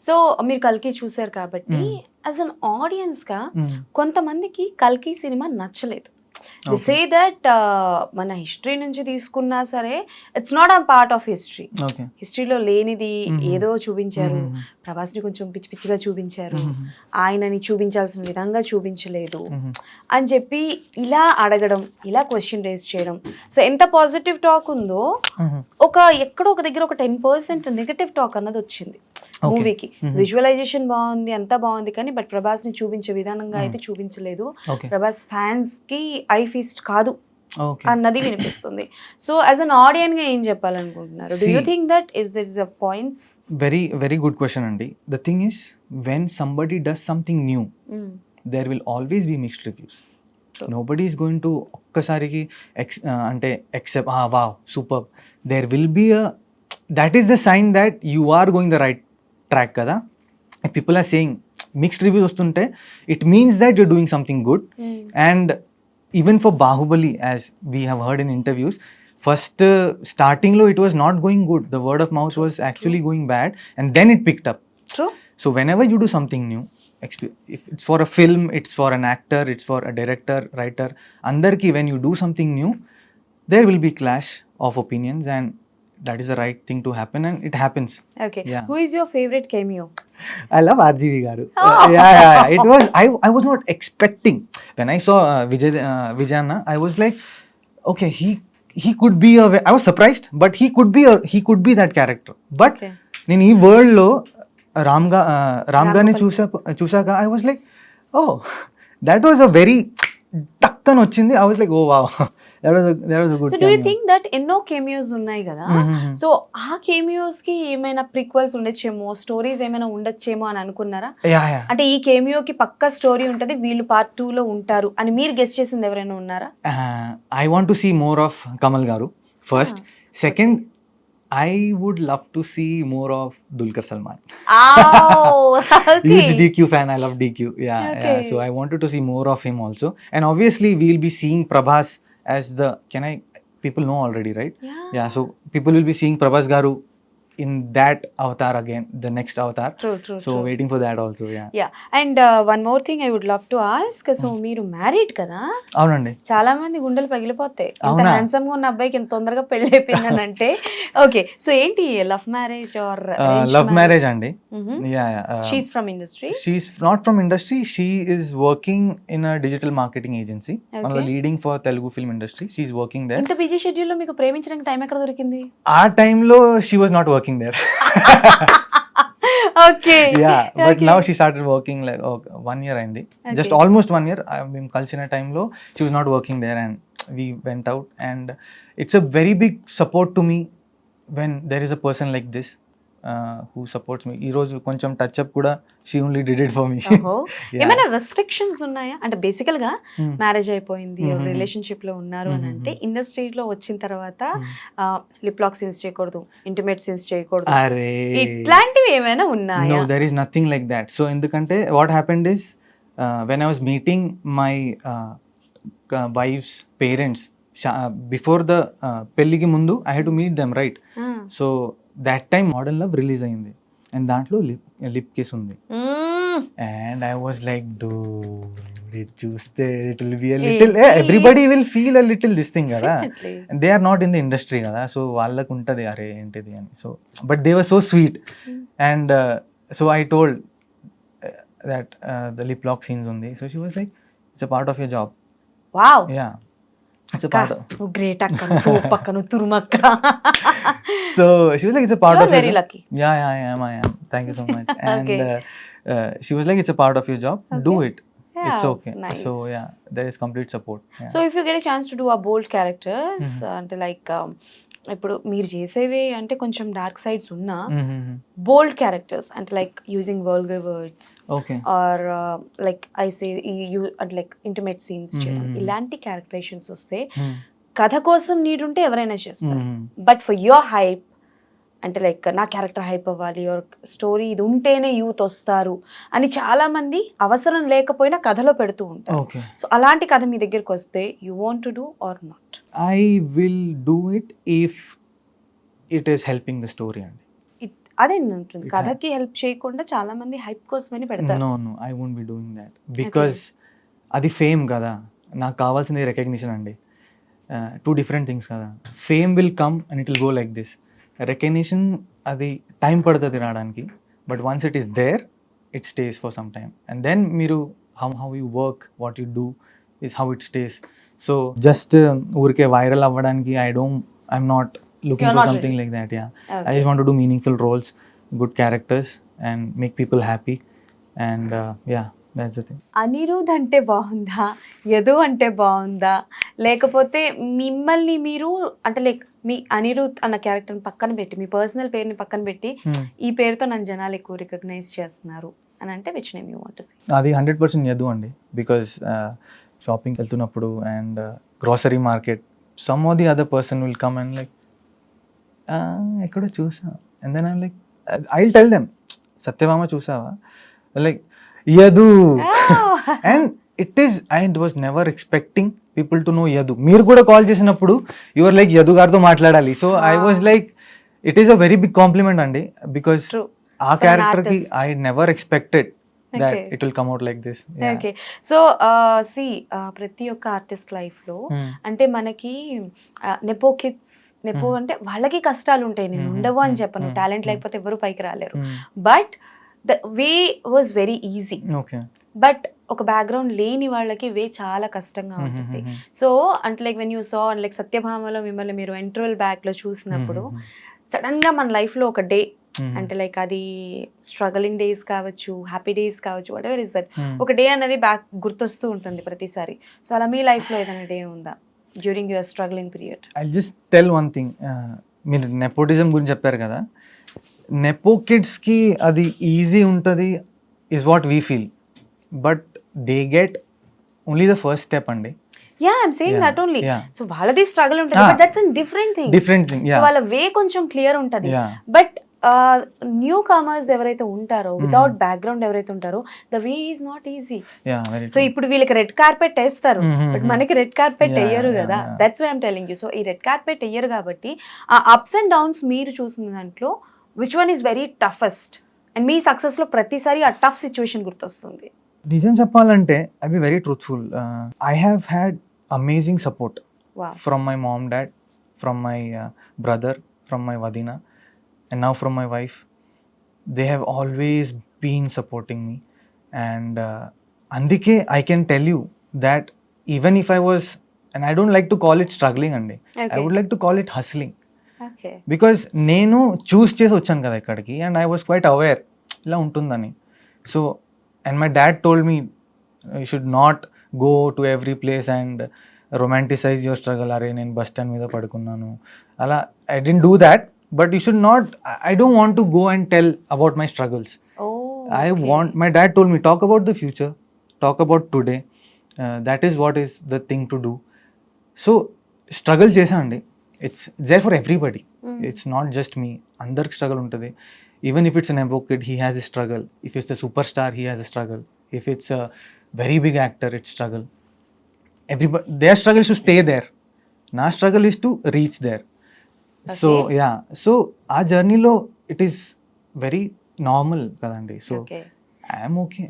So మీరు కల్కి చూసారు కాబట్టి యాజ్ అన్ ఆడియన్స్గా కొంతమందికి కల్కి సినిమా నచ్చలేదు. ది సే దట్ మన హిస్టరీ నుంచి తీసుకున్నా సరే it's not a part of history. హిస్టరీలో లేనిది ఏదో చూపించారు, ప్రభాస్ని కొంచెం పిచ్చి పిచ్చిగా చూపించారు, ఆయనని చూపించాల్సిన విధంగా చూపించలేదు అని చెప్పి ఇలా అడగడం, ఇలా క్వశ్చన్ రేస్ చేయడం. సో ఎంత పాజిటివ్ టాక్ ఉందో ఎక్కడో ఒక దగ్గర ఒక 10% నెగటివ్ టాక్ అన్నది వచ్చింది మూవీకి. విజువలైజేషన్ బాగుంది, అంతా బాగుంది, కానీ బట్ ప్రభాస్ ని చూపించే విధానంగా అయితే చూపించలేదు. ప్రభాస్ ఫ్యాన్స్ కి ఐ ఫీస్ట్ కాదు అన్నది వినిపిస్తుంది. సో యాజ్ అన్ ఆడియన్ గా ఏం చెప్పాలనుకుంటున్నారు? Do you think that is this a points? Very very good question అండి. The thing is when somebody does something new there will always be mixed reviews. Nobody is going to ఒక్కసారికి అంటే except wow super. There will be that is the sign that you are going the right track కదా. If people are saying mixed reviews వస్తుంటే it means that you're doing something good. And even for Bahubali, as we have heard in interviews, first starting lo it was not going good, the word of mouth was actually going bad, and then it picked up. True. So whenever you do something new, if it's for a film, it's for an actor, it's for a director, writer, andarki when you do something new there will be clash of opinions, and that is the right thing to happen, and it happens. Okay. Yeah. Who is your favorite cameo? I love RGV garu. Yeah. It was I was not expecting when I saw Vijayana. I was like, okay, he could be I was surprised, but he could be that character. But నేను ఈ world లో రామ్ గారిని చూసాక I was like, oh, that was a very టక్కన వచ్చింది. I was like, oh wow. That was a good. So do you think that ఎన్నో cameos ఉన్నాయి కదా, సో ఆ cameos కి ఏమైనా ప్రిక్వెల్స్ ఉండొచ్చేమో, స్టోరీస్ ఏమైనా ఉండొచ్చేమో అని అనుకున్నారా? అంటే ఈ cameo కి పక్కా స్టోరీ ఉంటది, వీళ్ళు పార్ట్ 2 లో ఉంటారు అని మీరు గెస్ చేసింది ఎవరైనా ఉన్నారా? I want to see more of Kamal garu first. Second, I would love to see more of Dulquer Salmaan. Okay. Huge DQ fan. I love DQ. Yeah. So I wanted to see more of him also. And obviously we'll be seeing Prabhas as the people know already, right? Yeah, so people will be seeing Prabhas garu in that avatar again, the next avatar. True. Waiting for that also. Yeah. And one more thing I would love to ask, so మీరు married కదా? అవునండి. చాలా మంది గుండెలు పగిలిపోతాయి ఇంత handsome గా ఉన్న అబ్బాయికి ఇంత తొందరగా పెళ్లి అయిపోయిందని అంటే. ఓకే, సో ఏంటి love marriage or love marriage అండి? She's from industry? She's not from industry. She is working in a digital marketing agency, one of the leading for Telugu film industry. She is working there. ఇంత busy schedule లో మీకు ప్రేమించడానికి time ఎక్కడ దొరికింది? ఆ టైంలో she was not working there. Okay. Yeah, but now she started working like 1 year aindi. Just almost 1 year. మేము కలిసిన టైంలో she was not working there, and we went out, and it's a very big support to me when there is a person like this who supports me. ఈ రోజు కొంచెం touch up కూడా she only did it for me. ఏమైనా restrictions ఉన్నాయా? అంటే బేసికల్ గా marriage అయిపోయింది, రిలేషన్షిప్ లో ఉన్నారు అని అంటే ఇండస్ట్రీలో వచ్చిన తర్వాత లిప్ లాక్ సీన్స్ చేయకూడదు, ఇంటిమేట్ సీన్స్ చేయకూడదు, ఇట్లాంటివి ఏమైనా ఉన్నాయా? No, there is nothing like that. So ఎందుకంటే what happened is when I was meeting my wife's parents before the పెళ్ళికి ముందు I had to meet them, right? So that time Modern Love release అయింది, and దాంట్లో lip kiss ఉంది. And I was like, dude, it చూస్తే it will be a little, everybody will feel a little this thing కదా, and they are not in the industry కదా, so వాళ్ళకు ఉంటది అరే ఏంటిది అని. So but they were so sweet, and so I told that the lip lock scenes ఉంది. So she was like, it's a part of your job. Wow. Yeah, it's a part of. Great akka, pokka turumakka. So she was like, it's a part you of are very your lucky. Yeah, I am. Thank you so much. And she was like, it's a part of your job. Do it. It's okay. Nice. So yeah, there is complete support. Yeah. So if you get a chance to do a bold characters, అంటే like ఇప్పుడు మీరు చేసేవి అంటే కొంచెం dark sides ఉన్నా bold characters అంటే like using vulgar words or like I say అంటే like intimate scenes చేయడం, ఇలాంటి క్యారెక్టరైజేషన్స్ వస్తే కథ కోసం నీడ్ ఉంటే ఎవరైనా చేస్తారు. బట్ ఫర్ యువర్ హైప్ అంటే లైక్ నా క్యారెక్టర్ హైప్ అవ్వాలి, యువర్ స్టోరీ ఇది ఉంటేనే యూత్ వస్తారు అని చాలా మంది అవసరం లేకపోయినా కథలో పెడుతూ ఉంటారు. సో అలాంటి కథ మీ దగ్గరికి వస్తే you want to do or not? I will do it if it is helping the story. అండి అదే ఉంటుంది, కథకి హెల్ప్ చేయకుండా చాలా మంది హైప్ కోసమని పెడతారు. No I won't be doing that because అది ఫేమ్ కదా, నాకు కావాల్సింది రికగ్నిషన్ అండి. టూ డిఫరెంట్ థింగ్స్ కదా. Fame will come and it will go like this. Recognition అది టైం పడుతుంది రావడానికి, but once it is there it stays for some time. And then మీరు how you work, what you do is how it stays. So just ఊరికే viral అవ్వడానికి I'm not looking You're for not something ready. like that. Yeah, I Okay. just want to do meaningful roles, good characters, and make people happy. And yeah, that's the thing. Anirudh అంటే బాగుందా, యదు అంటే బాగుందా, లేకపోతే మిమ్మల్ని మీరు అంటే like మీ అనిరుద్ అన్న క్యారెక్టర్ని పక్కన పెట్టి, మీ పర్సనల్ పేరుని పక్కన పెట్టి, ఈ పేరుతో నన్ను జనాలు ఎక్కువ రికగ్నైజ్ చేస్తున్నారు అని అంటే which name you want to say? అది 100% యదు అండి. బికాస్ షాపింగ్కి వెళ్తున్నప్పుడు and grocery market, some or the other person will come and like ఎక్కడో చూసా, and then I'm like I will tell them, Satyabhama చూసావా, like Yadu. And it is, I was never expecting people to know Yadu. మీరు కూడా call చేసినప్పుడు your like Yadu గారితో మాట్లాడాలి. So I was like it is a very big compliment అండి, because True. ఆ For an క్యారెక్టర్కి artist. I never expected that Okay. it will come out like this. Okay. So సి ప్రతి ఒక్క artist లైఫ్లో అంటే మనకి నెపో కిడ్స్, నెపో అంటే వాళ్ళకి కష్టాలు ఉంటాయి, నేను ఉండవు అని చెప్పను, టాలెంట్ లేకపోతే ఎవరు పైకి రాలేరు. But the way was very easy. Okay. But ఒక బ్యాక్గ్రౌండ్ లేని వాళ్ళకి వే చాలా కష్టంగా ఉంటుంది. సో అంటే like when you saw like సత్యభామలో మిమ్మల్ని మీరు ఇంటర్వెల్ బ్యాక్లో చూసినప్పుడు సడన్గా మన లైఫ్లో ఒక డే అంటే లైక్ అది స్ట్రగలింగ్ డేస్ కావచ్చు, హ్యాపీ డేస్ కావచ్చు, వాట్ ఎవర్ ఇస్ దట్, ఒక డే అనేది బ్యాక్ గుర్తొస్తూ ఉంటుంది ప్రతిసారి. సో అలా మీ లైఫ్లో ఏదైనా డే ఉందా during your struggling period? I just tell one thing, మీరు నెపోటిజం గురించి చెప్పారు కదా, నెపో కిడ్స్కి అది ఈజీ ఉంటుంది is what we feel, but they get only the first step అండి. Yeah I'm saying Yeah, that only. yeah. So వాళ్ళది struggle ఉంటుంది, but that's a different thing. Different thing. So వాళ్ళ వే కొంచెం clear ఉంటుంది. Yeah. But new comers ఎవరైతే ఉంటారో, without background ఎవరైతే ఉంటారో, the way is not easy. So ఇప్పుడు వీళ్ళకి రెడ్ కార్పెట్ వేస్తారు, బట్ మనకి రెడ్ కార్పెట్ Yeah, వేయరు yeah, కదా. yeah. That's why I'm telling you. So ఈ రెడ్ కార్పెట్ వేయరు కాబట్టి ఆ అప్స్ అండ్ డౌన్స్ మీరు చూసిన దాంట్లో which one is very toughest, and మీ సక్సెస్ లో ప్రతిసారి ఆ టఫ్ సిచ్యువేషన్ గుర్తొస్తుంది? నిజం చెప్పాలంటే I be very truthful. I have had amazing support Wow. from my mom, dad, from my brother, from my Vadina, and now from my wife. They have always been supporting me, and andike I can tell you that even if I was, and I don't like to call it struggling andi, I Okay. would like to call it hustling, Okay. because నేను చూస్ చేసి వచ్చాను కదా ఇక్కడికి, and I was quite aware ఇలా ఉంటుందని. So and my dad told me you should not go to every place and romanticize your struggle. అరే నేను bus stand మీద పడుకున్నాను అలా, I didn't do that, but you should not, I don't want to go and tell about my struggles. Oh, I okay. want, my dad told me, talk about the future, talk about today, that is what is the thing to do. So struggle చేసా అండి, it's there for everybody. It's not just me, అందరికి struggle ఉంటుంది. Even if it's an abo kid, he has a struggle. If it's a superstar, he has a struggle. If it's a very big actor, it's struggle. Everybody, their struggle is to stay there. నా struggle is to reach there. So Okay. yeah, so ఆ జర్నీలో it is very normal కదండి. So Okay. I am okay.